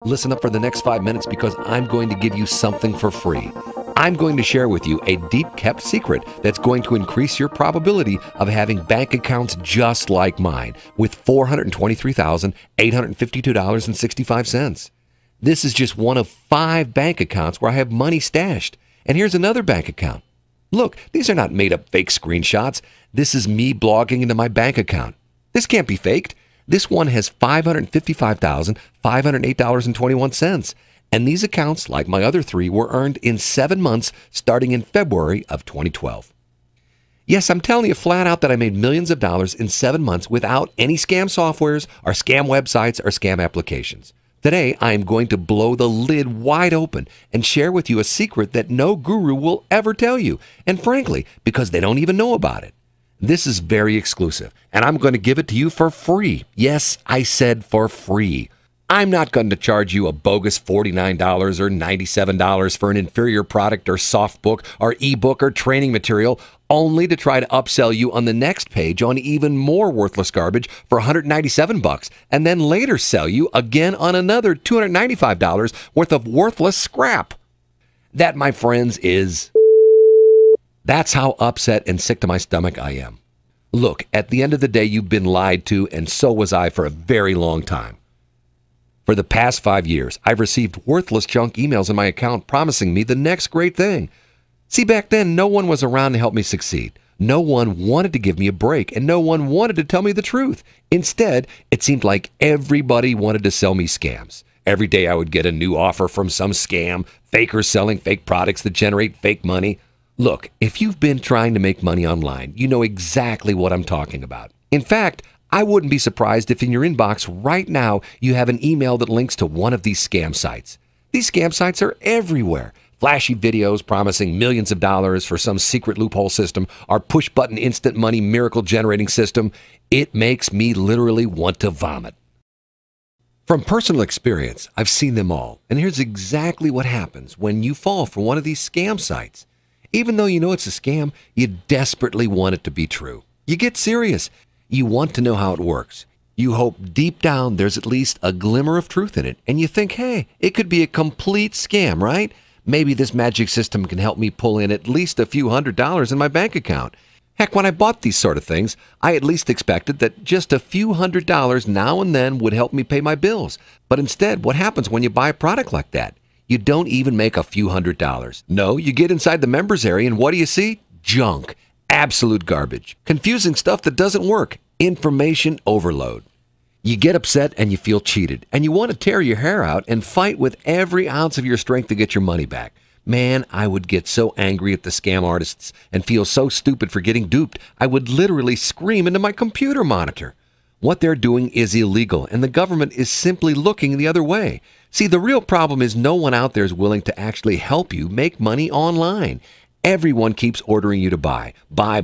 Listen up for the next 5 minutes because I'm going to give you something for free. I'm going to share with you a deep-kept secret that's going to increase your probability of having bank accounts just like mine with $423,852.65. This is just one of 5 bank accounts where I have money stashed. And here's another bank account. Look, these are not made-up fake screenshots. This is me blogging into my bank account. This can't be faked. This one has $555,508.21. And these accounts, like my other 3, were earned in 7 months starting in February of 2012. Yes, I'm telling you flat out that I made millions of dollars in 7 months without any scam softwares or scam websites or scam applications. Today, I am going to blow the lid wide open and share with you a secret that no guru will ever tell you. And frankly, because they don't even know about it. This is very exclusive, and I'm going to give it to you for free. Yes, I said for free. I'm not going to charge you a bogus $49 or $97 for an inferior product or soft book or ebook or training material only to try to upsell you on the next page on even more worthless garbage for $197 and then later sell you again on another $295 worth of worthless scrap. That, my friends, that's how upset and sick to my stomach I am. Look, at the end of the day, you've been lied to, and so was I for a very long time. For the past 5 years, I've received worthless junk emails in my account promising me the next great thing. See, back then, no one was around to help me succeed. No one wanted to give me a break, and no one wanted to tell me the truth. Instead, it seemed like everybody wanted to sell me scams. Every day I would get a new offer from some scam, fakers selling fake products that generate fake money. Look, if you've been trying to make money online, you know exactly what I'm talking about. In fact, I wouldn't be surprised if in your inbox right now you have an email that links to one of these scam sites. These scam sites are everywhere. Flashy videos promising millions of dollars for some secret loophole system or push-button instant money miracle generating system. It makes me literally want to vomit. From personal experience, I've seen them all. And here's exactly what happens when you fall for one of these scam sites. Even though you know it's a scam, you desperately want it to be true. You get serious. You want to know how it works. You hope deep down there's at least a glimmer of truth in it. And you think, hey, it could be a complete scam, right? Maybe this magic system can help me pull in at least a few $100s in my bank account. Heck, when I bought these sort of things, I at least expected that just a few $100s now and then would help me pay my bills. But instead, what happens when you buy a product like that? You don't even make a few $100s. No, you get inside the members area and what do you see? Junk. Absolute garbage. Confusing stuff that doesn't work. Information overload. You get upset and you feel cheated. And you want to tear your hair out and fight with every ounce of your strength to get your money back. Man, I would get so angry at the scam artists and feel so stupid for getting duped, I would literally scream into my computer monitor. What they're doing is illegal, and the government is simply looking the other way. See, the real problem is no one out there is willing to actually help you make money online. Everyone keeps ordering you to buy. Buy.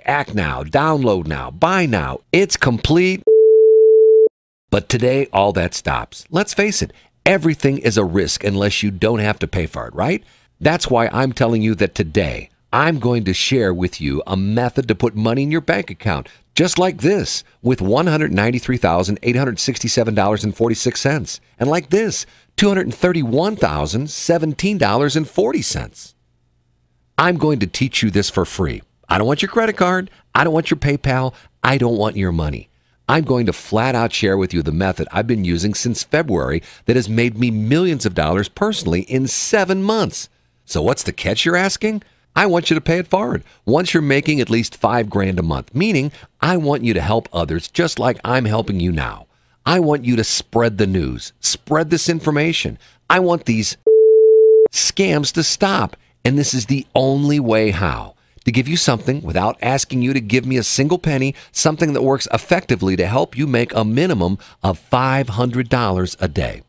Act now. Download now. Buy now. It's complete. But today, all that stops. Let's face it, everything is a risk unless you don't have to pay for it, right? That's why I'm telling you that today, I'm going to share with you a method to put money in your bank account, just like this, with $193,867.46, and like this, $231,017.40. I'm going to teach you this for free. I don't want your credit card. I don't want your PayPal. I don't want your money. I'm going to flat out share with you the method I've been using since February that has made me millions of dollars personally in 7 months. So what's the catch, you're asking? I want you to pay it forward once you're making at least $5,000 a month, meaning I want you to help others just like I'm helping you now. I want you to spread the news, spread this information. I want these scams to stop, and this is the only way how. To give you something without asking you to give me a single penny, something that works effectively to help you make a minimum of $500 a day.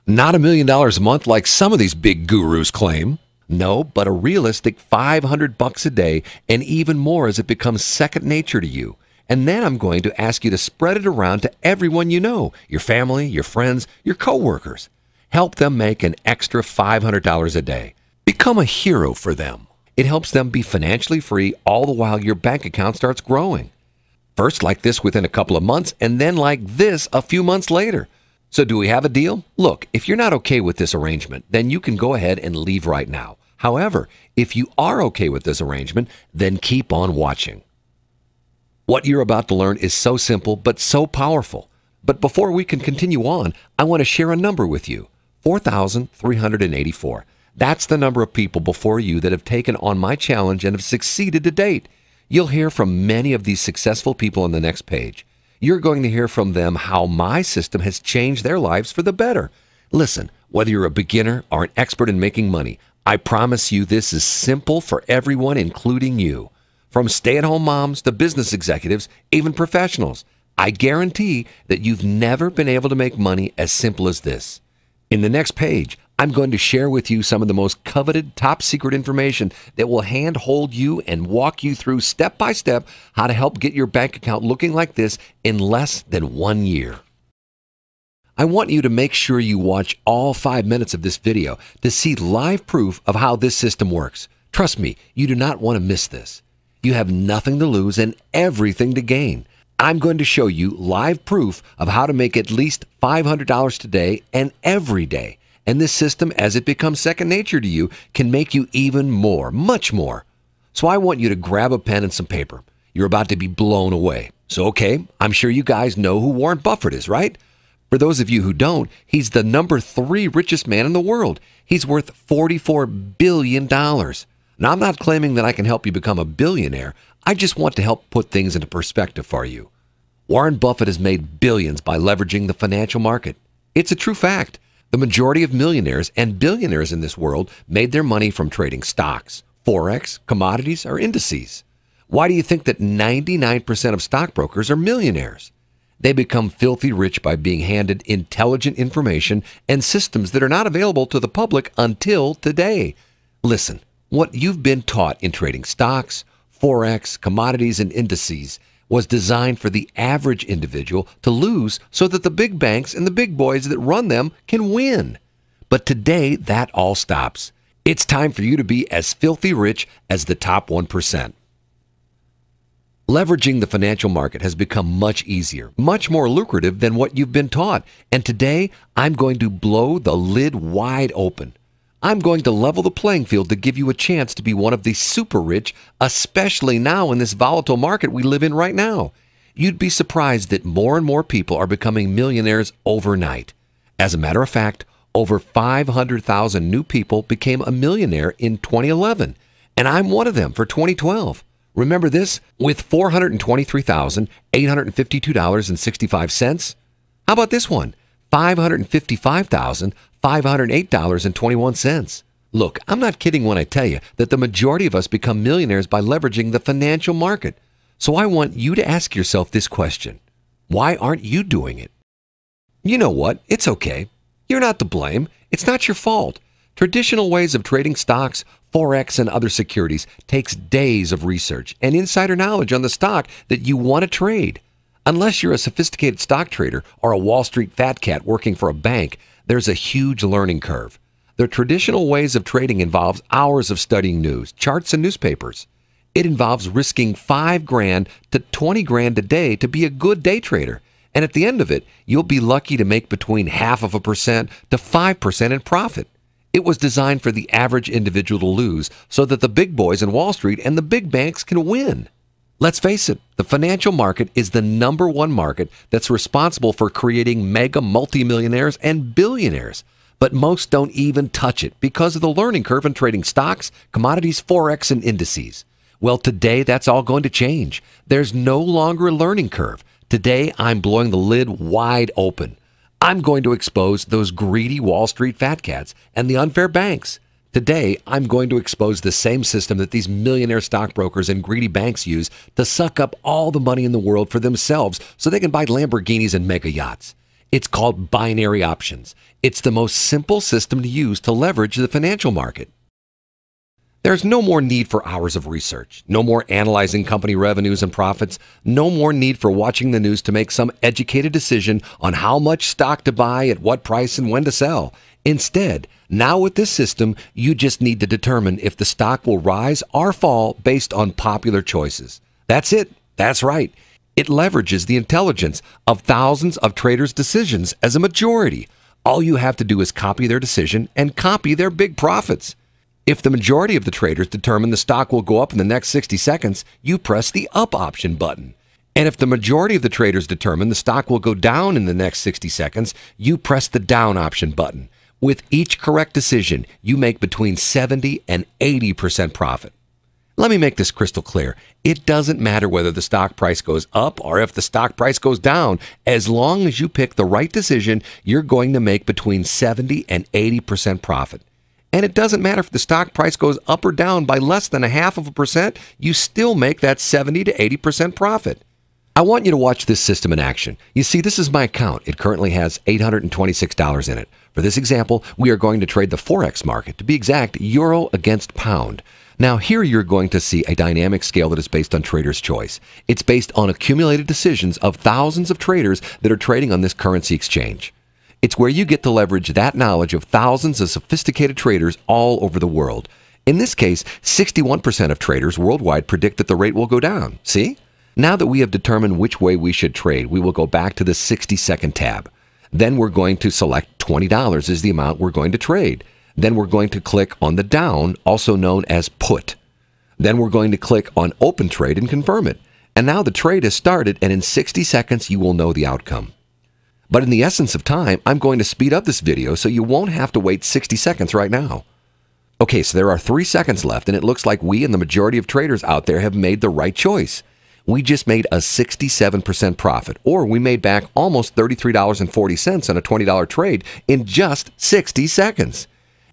Not $1 million a month like some of these big gurus claim. No, but a realistic $500 a day and even more as it becomes second nature to you. And then I'm going to ask you to spread it around to everyone you know, your family, your friends, your coworkers. Help them make an extra $500 a day. Become a hero for them. It helps them be financially free all the while your bank account starts growing. First like this within a couple of months, and then like this a few months later. So do we have a deal? Look, if you're not okay with this arrangement, then you can go ahead and leave right now. However, if you are okay with this arrangement, then keep on watching. What you're about to learn is so simple, but so powerful. But before we can continue on, I want to share a number with you. 4,384. That's the number of people before you that have taken on my challenge and have succeeded to date. You'll hear from many of these successful people on the next page. You're going to hear from them how my system has changed their lives for the better. Listen, whether you're a beginner or an expert in making money, I promise you this is simple for everyone, including you. From stay-at-home moms to business executives, even professionals. I guarantee that you've never been able to make money as simple as this. In the next page, I'm going to share with you some of the most coveted, top-secret information that will handhold you and walk you through step-by-step how to help get your bank account looking like this in less than 1 year. I want you to make sure you watch all 5 minutes of this video to see live proof of how this system works. Trust me, you do not want to miss this. You have nothing to lose and everything to gain. I'm going to show you live proof of how to make at least $500 today and every day. And this system, as it becomes second nature to you, can make you even more, much more. So I want you to grab a pen and some paper. You're about to be blown away. So, okay, I'm sure you guys know who Warren Buffett is, right? For those of you who don't, he's the number 3 richest man in the world. He's worth $44 billion. Now, I'm not claiming that I can help you become a billionaire. I just want to help put things into perspective for you. Warren Buffett has made billions by leveraging the financial market. It's a true fact. The majority of millionaires and billionaires in this world made their money from trading stocks, forex, commodities, or indices. Why do you think that 99% of stockbrokers are millionaires? They become filthy rich by being handed intelligent information and systems that are not available to the public until today. Listen, what you've been taught in trading stocks, forex, commodities, and indices was designed for the average individual to lose so that the big banks and the big boys that run them can win. But today, that all stops. It's time for you to be as filthy rich as the top 1%. Leveraging the financial market has become much easier, much more lucrative than what you've been taught. And today, I'm going to blow the lid wide open. I'm going to level the playing field to give you a chance to be one of the super rich, especially now in this volatile market we live in right now. You'd be surprised that more and more people are becoming millionaires overnight. As a matter of fact, over 500,000 new people became a millionaire in 2011, and I'm one of them for 2012. Remember this? With $423,852.65. How about this one? $555,508.21. Look, I'm not kidding when I tell you that the majority of us become millionaires by leveraging the financial market. So I want you to ask yourself this question. Why aren't you doing it? You know what? It's okay. You're not to blame. It's not your fault. Traditional ways of trading stocks, forex, and other securities takes days of research and insider knowledge on the stock that you want to trade. Unless you're a sophisticated stock trader or a Wall Street fat cat working for a bank, there's a huge learning curve. The traditional ways of trading involves hours of studying news, charts, and newspapers. It involves risking $5,000 to $20,000 a day to be a good day trader. And at the end of it, you'll be lucky to make between 0.5% to 5% in profit. It was designed for the average individual to lose so that the big boys in Wall Street and the big banks can win. Let's face it, the financial market is the number one market that's responsible for creating mega multimillionaires and billionaires. But most don't even touch it because of the learning curve in trading stocks, commodities, forex, and indices. Well, today that's all going to change. There's no longer a learning curve. Today I'm blowing the lid wide open. I'm going to expose those greedy Wall Street fat cats and the unfair banks. Today, I'm going to expose the same system that these millionaire stockbrokers and greedy banks use to suck up all the money in the world for themselves so they can buy Lamborghinis and mega yachts. It's called binary options. It's the most simple system to use to leverage the financial market. There's no more need for hours of research, no more analyzing company revenues and profits, no more need for watching the news to make some educated decision on how much stock to buy, at what price, and when to sell. Instead, now with this system, you just need to determine if the stock will rise or fall based on popular choices. That's it. That's right. It leverages the intelligence of thousands of traders' decisions as a majority. All you have to do is copy their decision and copy their big profits. If the majority of the traders determine the stock will go up in the next 60 seconds, you press the up option button. And if the majority of the traders determine the stock will go down in the next 60 seconds, you press the down option button. With each correct decision, you make between 70 and 80% profit. Let me make this crystal clear. It doesn't matter whether the stock price goes up or if the stock price goes down. As long as you pick the right decision, you're going to make between 70 and 80% profit. And it doesn't matter if the stock price goes up or down by less than 0.5%, you still make that 70 to 80% profit. I want you to watch this system in action. You see, this is my account. It currently has $826 in it. For this example, we are going to trade the Forex market, to be exact, euro against pound. Now, here you're going to see a dynamic scale that is based on trader's choice. It's based on accumulated decisions of thousands of traders that are trading on this currency exchange. It's where you get to leverage that knowledge of thousands of sophisticated traders all over the world. In this case, 61% of traders worldwide predict that the rate will go down. See? Now that we have determined which way we should trade, we will go back to the 60-second tab. Then we're going to select $20 is the amount we're going to trade. Then we're going to click on the down, also known as put. Then we're going to click on open trade and confirm it. And now the trade has started, and in 60 seconds you will know the outcome. But in the essence of time, I'm going to speed up this video so you won't have to wait 60 seconds right now. Okay, so there are 3 seconds left, and it looks like we and the majority of traders out there have made the right choice. We just made a 67% profit, or we made back almost $33.40 on a $20 trade in just 60 seconds.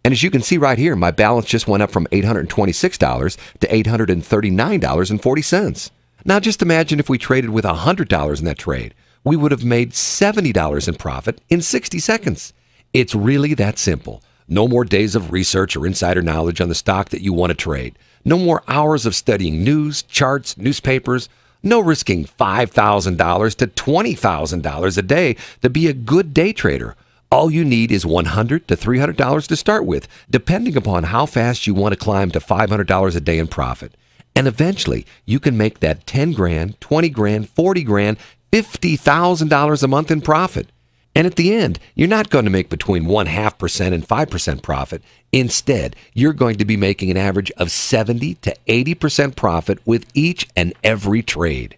And as you can see right here, my balance just went up from $826 to $839.40. Now just imagine if we traded with $100 in that trade. We would have made $70 in profit in 60 seconds. It's really that simple. No more days of research or insider knowledge on the stock that you want to trade. No more hours of studying news, charts, newspapers. No risking $5,000 to $20,000 a day to be a good day trader. All you need is $100 to $300 to start with, depending upon how fast you want to climb to $500 a day in profit. And eventually, you can make that 10 grand, 20 grand, 40 grand, $50,000 a month in profit. And at the end, you're not going to make between 0.5% and 5% profit. Instead, you're going to be making an average of 70 to 80% profit with each and every trade.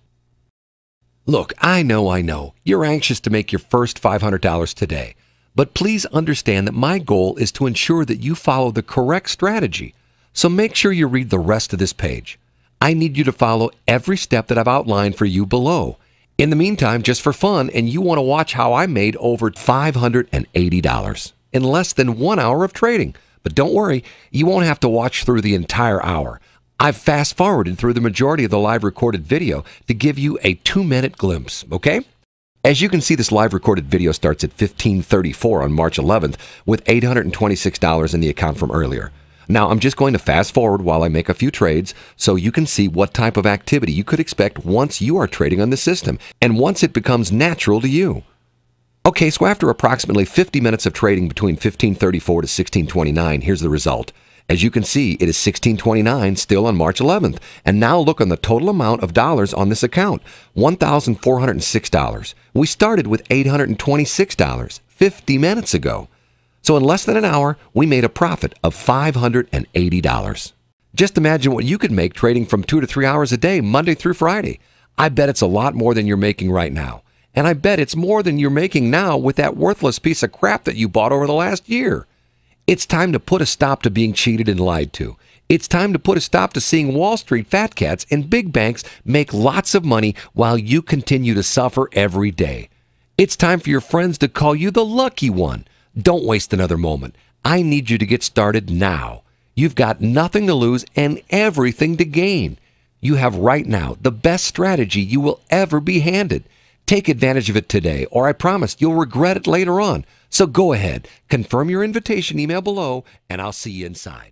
Look, I know, you're anxious to make your first $500 today. But please understand that my goal is to ensure that you follow the correct strategy. So make sure you read the rest of this page. I need you to follow every step that I've outlined for you below. In the meantime, just for fun, and you want to watch how I made over $580 in less than 1 hour of trading. But don't worry, you won't have to watch through the entire hour. I've fast-forwarded through the majority of the live recorded video to give you a 2-minute glimpse, okay? As you can see, this live recorded video starts at 15:34 on March 11th with $826 in the account from earlier. Now, I'm just going to fast forward while I make a few trades so you can see what type of activity you could expect once you are trading on the system and once it becomes natural to you. Okay, so after approximately 50 minutes of trading between 15:34 to 16:29, here's the result. As you can see, it is 16:29 still on March 11th. And now look on the total amount of dollars on this account, $1,406. We started with $826 50 minutes ago. So in less than an hour, we made a profit of $580. Just imagine what you could make trading from 2 to 3 hours a day, Monday through Friday. I bet it's a lot more than you're making right now. And I bet it's more than you're making now with that worthless piece of crap that you bought over the last year. It's time to put a stop to being cheated and lied to. It's time to put a stop to seeing Wall Street fat cats and big banks make lots of money while you continue to suffer every day. It's time for your friends to call you the lucky one. Don't waste another moment. I need you to get started now. You've got nothing to lose and everything to gain. You have right now the best strategy you will ever be handed. Take advantage of it today, or I promise you'll regret it later on. So go ahead, confirm your invitation email below, and I'll see you inside.